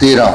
13,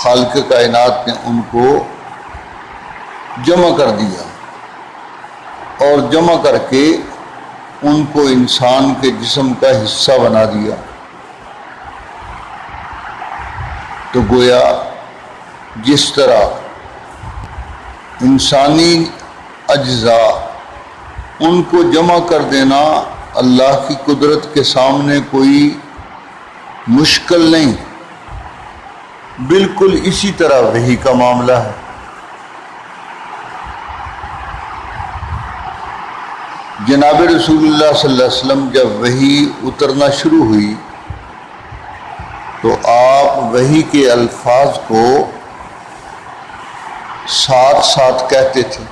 خالق کائنات نے ان کو جمع کر دیا اور جمع کر کے ان کو انسان کے جسم کا حصہ بنا دیا۔ تو گویا جس طرح انسانی اجزاء ان کو جمع کر دینا اللہ کی قدرت کے سامنے کوئی مشکل نہیں، بالکل اسی طرح وحی کا معاملہ ہے۔ جناب رسول اللہ صلی اللہ علیہ وسلم جب وحی اترنا شروع ہوئی تو آپ وحی کے الفاظ کو ساتھ ساتھ کہتے تھے،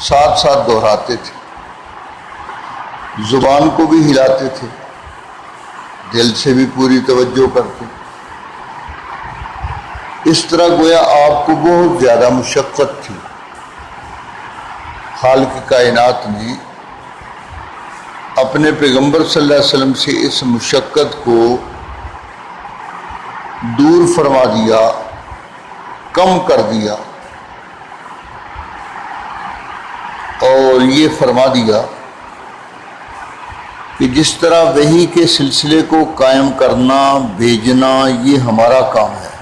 ساتھ ساتھ دہراتے تھے، زبان کو بھی ہلاتے تھے، دل سے بھی پوری توجہ کرتے۔ اس طرح گویا آپ کو بہت زیادہ مشقت تھی۔ خالق کائنات نے اپنے پیغمبر صلی اللہ علیہ وسلم سے اس مشقت کو دور فرما دیا، کم کر دیا، اور یہ فرما دیا کہ جس طرح وحی کے سلسلے کو قائم کرنا، بھیجنا یہ ہمارا کام ہے،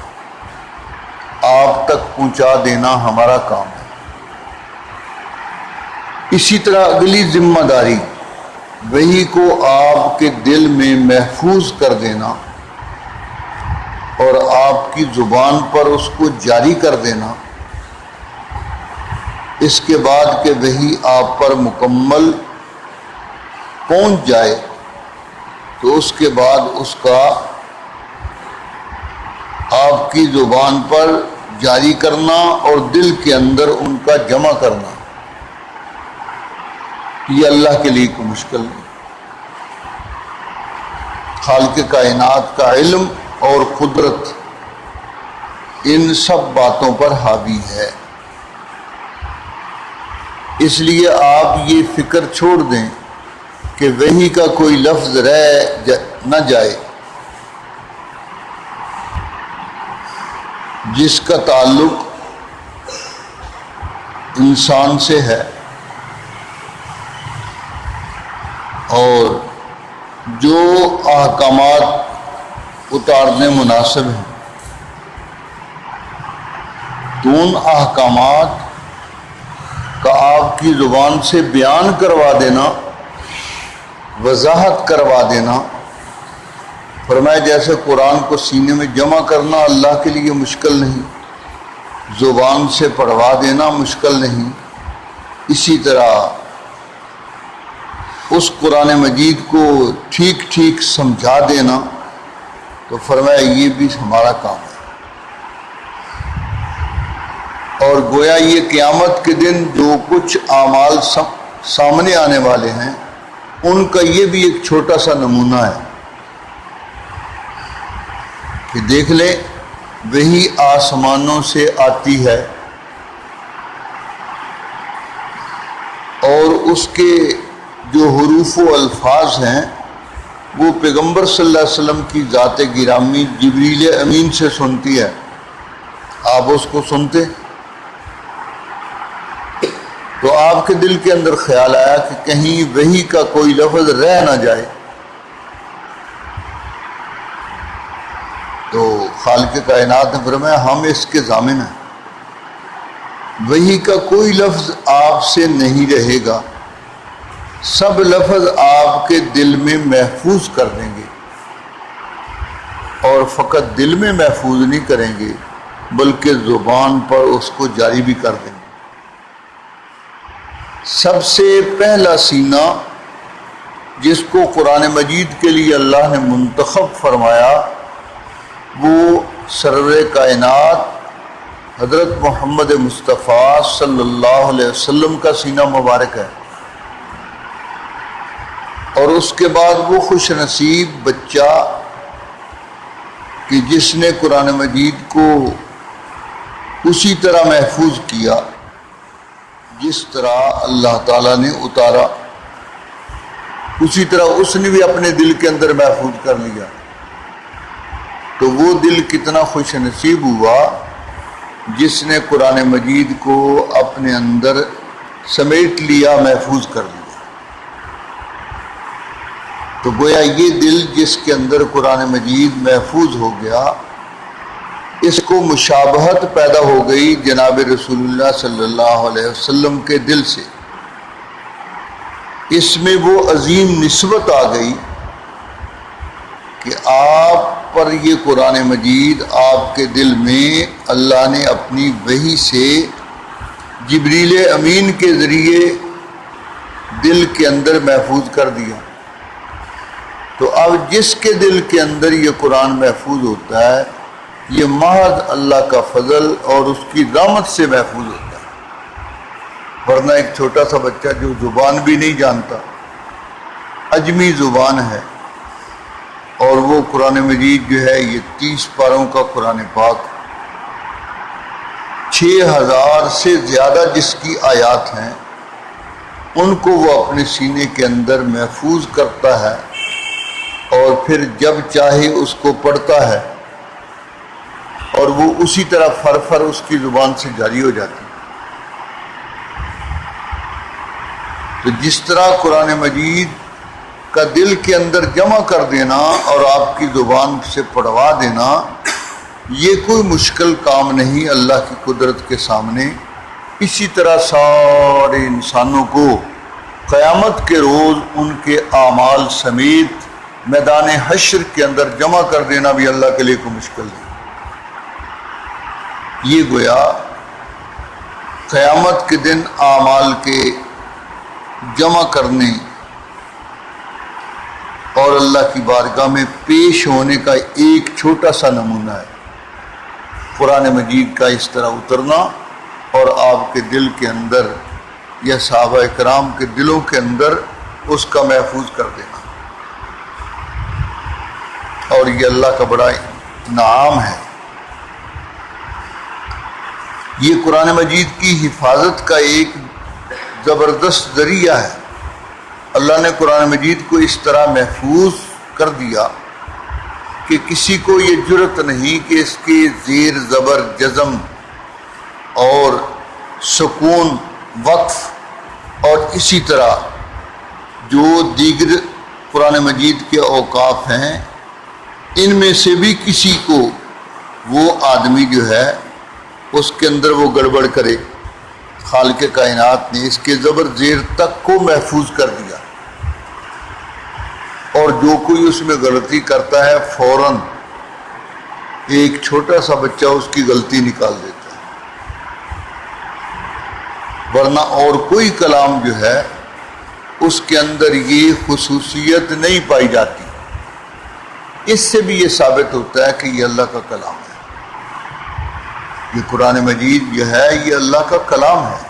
آپ تک پہنچا دینا ہمارا کام ہے، اسی طرح اگلی ذمہ داری وحی کو آپ کے دل میں محفوظ کر دینا اور آپ کی زبان پر اس کو جاری کر دینا۔ اس کے بعد کہ وحی آپ پر مکمل پہنچ جائے تو اس کے بعد اس کا آپ کی زبان پر جاری کرنا اور دل کے اندر ان کا جمع کرنا، یہ اللہ کے لیے کوئی مشکل نہیں۔ خالق کائنات کا علم اور قدرت ان سب باتوں پر حاوی ہے، اس لیے آپ یہ فکر چھوڑ دیں کہ وحی کا کوئی لفظ رہ نہ جائے جس کا تعلق انسان سے ہے، اور جو احکامات اتارنے مناسب ہیں تو ان احکامات کا آپ کی زبان سے بیان کروا دینا، وضاحت کروا دینا۔ فرمایا جیسے قرآن کو سینے میں جمع کرنا اللہ کے لیے مشکل نہیں، زبان سے پڑھوا دینا مشکل نہیں، اسی طرح اس قرآن مجید کو ٹھیک ٹھیک سمجھا دینا، تو فرمایا یہ بھی ہمارا کام ہے۔ اور گویا یہ قیامت کے دن جو کچھ اعمال سامنے آنے والے ہیں ان کا یہ بھی ایک چھوٹا سا نمونہ ہے کہ دیکھ لیں وہی آسمانوں سے آتی ہے اور اس کے جو حروف و الفاظ ہیں وہ پیغمبر صلی اللہ علیہ وسلم کی ذات گرامی جبریل امین سے سنتی ہے، آپ اس کو سنتے تو آپ کے دل کے اندر خیال آیا کہ کہیں وحی کا کوئی لفظ رہ نہ جائے، تو خالق کائنات نے فرمایا ہم اس کے ضامن ہیں، وحی کا کوئی لفظ آپ سے نہیں رہے گا، سب لفظ آپ کے دل میں محفوظ کر دیں گے، اور فقط دل میں محفوظ نہیں کریں گے بلکہ زبان پر اس کو جاری بھی کر دیں گے۔ سب سے پہلا سینہ جس کو قرآن مجید کے لیے اللہ نے منتخب فرمایا وہ سرور کائنات حضرت محمد مصطفیٰ صلی اللہ علیہ وسلم کا سینہ مبارک ہے، اور اس کے بعد وہ خوش نصیب بچہ کہ جس نے قرآن مجید کو اسی طرح محفوظ کیا جس طرح اللہ تعالیٰ نے اتارا، اسی طرح اس نے بھی اپنے دل کے اندر محفوظ کر لیا، تو وہ دل کتنا خوش نصیب ہوا جس نے قرآن مجید کو اپنے اندر سمیٹ لیا، محفوظ کر لیا۔ تو گویا یہ دل جس کے اندر قرآن مجید محفوظ ہو گیا، اس کو مشابہت پیدا ہو گئی جناب رسول اللہ صلی اللہ علیہ وسلم کے دل سے، اس میں وہ عظیم نسبت آ گئی کہ آپ پر یہ قرآن مجید آپ کے دل میں اللہ نے اپنی وحی سے جبریل امین کے ذریعے دل کے اندر محفوظ کر دیا۔ تو اب جس کے دل کے اندر یہ قرآن محفوظ ہوتا ہے، یہ محض اللہ کا فضل اور اس کی رحمت سے محفوظ ہوتا ہے۔ ورنہ ایک چھوٹا سا بچہ جو زبان بھی نہیں جانتا، اجمی زبان ہے، اور وہ قرآن مجید جو ہے یہ 30 پاروں کا قرآن پاک، 6000 سے زیادہ جس کی آیات ہیں، ان کو وہ اپنے سینے کے اندر محفوظ کرتا ہے، اور پھر جب چاہے اس کو پڑھتا ہے، اور وہ اسی طرح فر اس کی زبان سے جاری ہو جاتی ہے۔ تو جس طرح قرآن مجید کا دل کے اندر جمع کر دینا اور آپ کی زبان سے پڑھوا دینا، یہ کوئی مشکل کام نہیں اللہ کی قدرت کے سامنے۔ اسی طرح سارے انسانوں کو قیامت کے روز ان کے اعمال سمیت میدان حشر کے اندر جمع کر دینا بھی اللہ کے لیے کوئی مشکل نہیں۔ یہ گویا قیامت کے دن اعمال کے جمع کرنے اور اللہ کی بارگاہ میں پیش ہونے کا ایک چھوٹا سا نمونہ ہے، قرآن مجید کا اس طرح اترنا اور آپ کے دل کے اندر یا صحابہ کرام کے دلوں کے اندر اس کا محفوظ کر دینا۔ اور یہ اللہ کا بڑا انعام ہے۔ یہ قرآن مجید کی حفاظت کا ایک زبردست ذریعہ ہے۔ اللہ نے قرآن مجید کو اس طرح محفوظ کر دیا کہ کسی کو یہ جرأت نہیں کہ اس کے زیر زبر جزم اور سکون وقف اور اسی طرح جو دیگر قرآن مجید کے اوقاف ہیں، ان میں سے بھی کسی کو وہ آدمی جو ہے اس کے اندر وہ گڑبڑ کرے۔ خالق کائنات نے اس کے زبر زیر تک کو محفوظ کر دیا، اور جو کوئی اس میں غلطی کرتا ہے فوراً ایک چھوٹا سا بچہ اس کی غلطی نکال دیتا ہے۔ ورنہ اور کوئی کلام جو ہے اس کے اندر یہ خصوصیت نہیں پائی جاتی۔ اس سے بھی یہ ثابت ہوتا ہے کہ یہ اللہ کا کلام ہے۔ یہ قرآن مجید جو ہے یہ اللہ کا کلام ہے،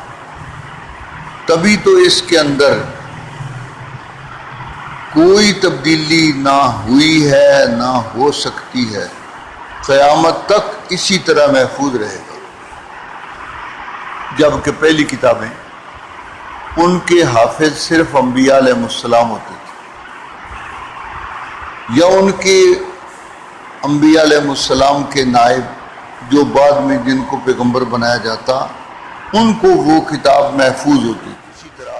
تبھی تو اس کے اندر کوئی تبدیلی نہ ہوئی ہے نہ ہو سکتی ہے، قیامت تک اسی طرح محفوظ رہے گا۔ جبکہ پہلی کتابیں ان کے حافظ صرف انبیاء علیہ السلام ہوتے تھے، یا ان کے انبیاء علیہ السلام کے نائب جو بعد میں جن کو پیغمبر بنایا جاتا، ان کو وہ کتاب محفوظ ہوتی تھی۔ اسی طرح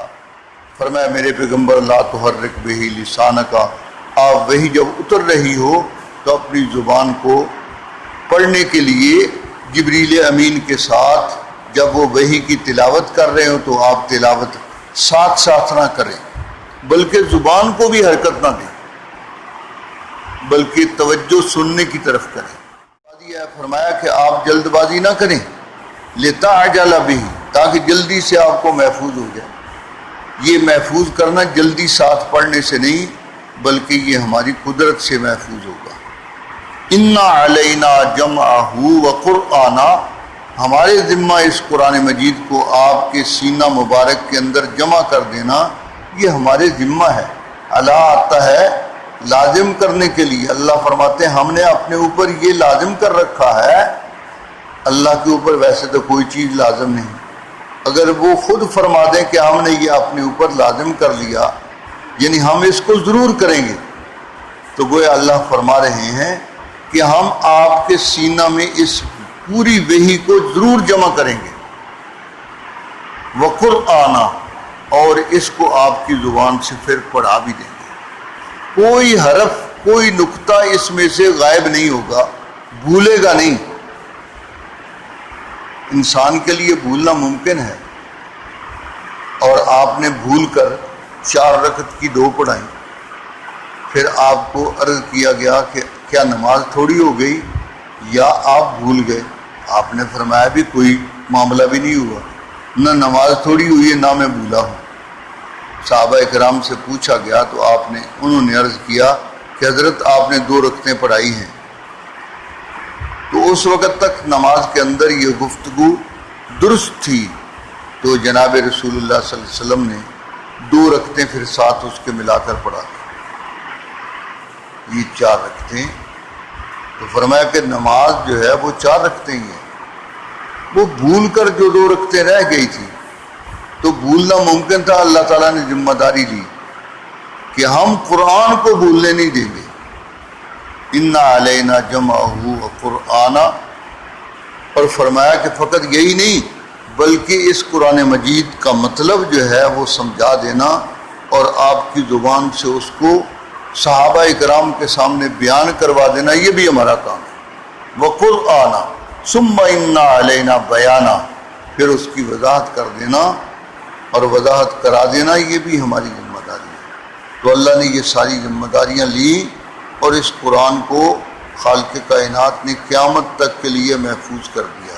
فرمایا میرے پیغمبر لا تحرک بہ لسانک، آپ وہی جب اتر رہی ہو تو اپنی زبان کو پڑھنے کے لیے جبریل امین کے ساتھ جب وہ وحی کی تلاوت کر رہے ہو تو آپ تلاوت ساتھ ساتھ نہ کریں، بلکہ زبان کو بھی حرکت نہ دیں، بلکہ توجہ سننے کی طرف کریں۔ فرمایا کہ آپ جلد بازی نہ کریں، لتعجل بہ، تاکہ جلدی سے آپ کو محفوظ ہو جائے۔ یہ محفوظ کرنا جلدی ساتھ پڑھنے سے نہیں، بلکہ یہ ہماری قدرت سے محفوظ ہوگا۔ انا علینا جمعہ وقرآنہ، ہمارے ذمہ اس قرآن مجید کو آپ کے سینہ مبارک کے اندر جمع کر دینا، یہ ہمارے ذمہ ہے۔ اللہ آتا ہے لازم کرنے کے لیے، اللہ فرماتے ہیں ہم نے اپنے اوپر یہ لازم کر رکھا ہے۔ اللہ کے اوپر ویسے تو کوئی چیز لازم نہیں، اگر وہ خود فرما دیں کہ ہم نے یہ اپنے اوپر لازم کر لیا، یعنی ہم اس کو ضرور کریں گے، تو گویا اللہ فرما رہے ہیں کہ ہم آپ کے سینہ میں اس پوری وحی کو ضرور جمع کریں گے، وقرآن، اور اس کو آپ کی زبان سے پھر پڑھا بھی دیں گے۔ کوئی حرف، کوئی نقطہ اس میں سے غائب نہیں ہوگا، بھولے گا نہیں۔ انسان کے لیے بھولنا ممکن ہے، اور آپ نے بھول کر 4 رکعت کی 2 پڑھائیں، پھر آپ کو عرض کیا گیا کہ کیا نماز تھوڑی ہو گئی یا آپ بھول گئے؟ آپ نے فرمایا بھی کوئی معاملہ بھی نہیں ہوا، نہ نماز تھوڑی ہوئی ہے نہ میں بھولا ہوں۔ صحابہ اکرام سے پوچھا گیا تو انہوں نے عرض کیا کہ حضرت آپ نے 2 رکعتیں پڑھائی ہیں۔ تو اس وقت تک نماز کے اندر یہ گفتگو درست تھی، تو جناب رسول اللہ صلی اللہ علیہ وسلم نے 2 رکعتیں پھر ساتھ اس کے ملا کر پڑھا، یہ 4 رکعتیں۔ تو فرمایا کہ نماز جو ہے وہ 4 رکعتیں ہی ہیں، وہ بھول کر جو 2 رکعتیں رہ گئی تھی تو بھولنا ممکن تھا، اللہ تعالیٰ نے ذمہ داری لی کہ ہم قرآن کو بھولنے نہیں دیں گے۔ اِنَّ عَلَيْنَا جَمْعَهُ وَقُرْآنَ، اور فرمایا کہ فقط یہی نہیں بلکہ اس قرآن مجید کا مطلب جو ہے وہ سمجھا دینا اور آپ کی زبان سے اس کو صحابہ اکرام کے سامنے بیان کروا دینا، یہ بھی ہمارا کام ہے۔ وَقُرْآنَ ثُمَّ إِنَّ عَلَيْنَا بَيَانًا، پھر اس کی وضاحت کر دینا اور وضاحت کرا دینا، یہ بھی ہماری ذمہ داری ہے۔ تو اللہ نے یہ ساری ذمہ داریاں لی اور اس قرآن کو خالق کائنات نے قیامت تک کے لیے محفوظ کر دیا۔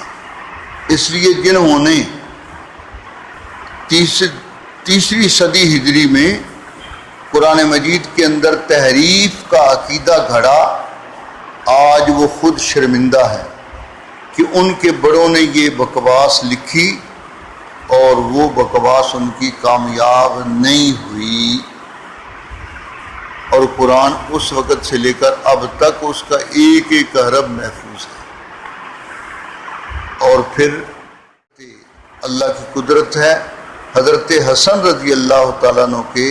اس لیے جنہوں نے تیسری صدی ہجری میں قرآن مجید کے اندر تحریف کا عقیدہ گھڑا، آج وہ خود شرمندہ ہے کہ ان کے بڑوں نے یہ بکواس لکھی اور وہ بکواس ان کی کامیاب نہیں ہوئی، اور قرآن اس وقت سے لے کر اب تک اس کا ایک ایک حرف محفوظ ہے۔ اور پھر اللہ کی قدرت ہے، حضرت حسن رضی اللہ تعالیٰ عنہ کے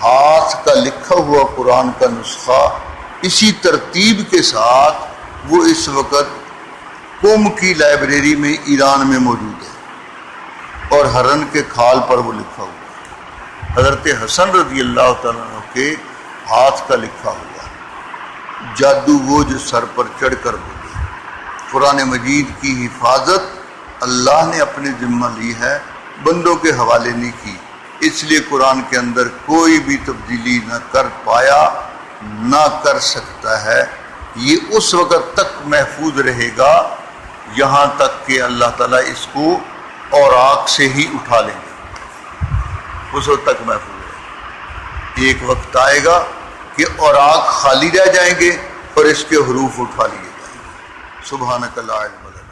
ہاتھ کا لکھا ہوا قرآن کا نسخہ اسی ترتیب کے ساتھ وہ اس وقت قوم کی لائبریری میں ایران میں موجود ہے، اور ہرن کے کھال پر وہ لکھا ہوا ہے، حضرت حسن رضی اللہ تعالیٰ عنہ کے ہاتھ کا لکھا ہوا۔ جادو وہ جو سر پر چڑھ کر بولے، قرآن مجید کی حفاظت اللہ نے اپنے ذمہ لی ہے، بندوں کے حوالے نہیں کی، اس لیے قرآن کے اندر کوئی بھی تبدیلی نہ کر پایا نہ کر سکتا ہے۔ یہ اس وقت تک محفوظ رہے گا یہاں تک کہ اللہ تعالیٰ اس کو اوراق سے ہی اٹھا لیں گے، اس وقت تک محفوظ رہے گا۔ ایک وقت آئے گا کہ اوراق خالی رہ جائیں گے اور اس کے حروف اٹھا لیے جائیں گے۔ سبحانک لا علم لنا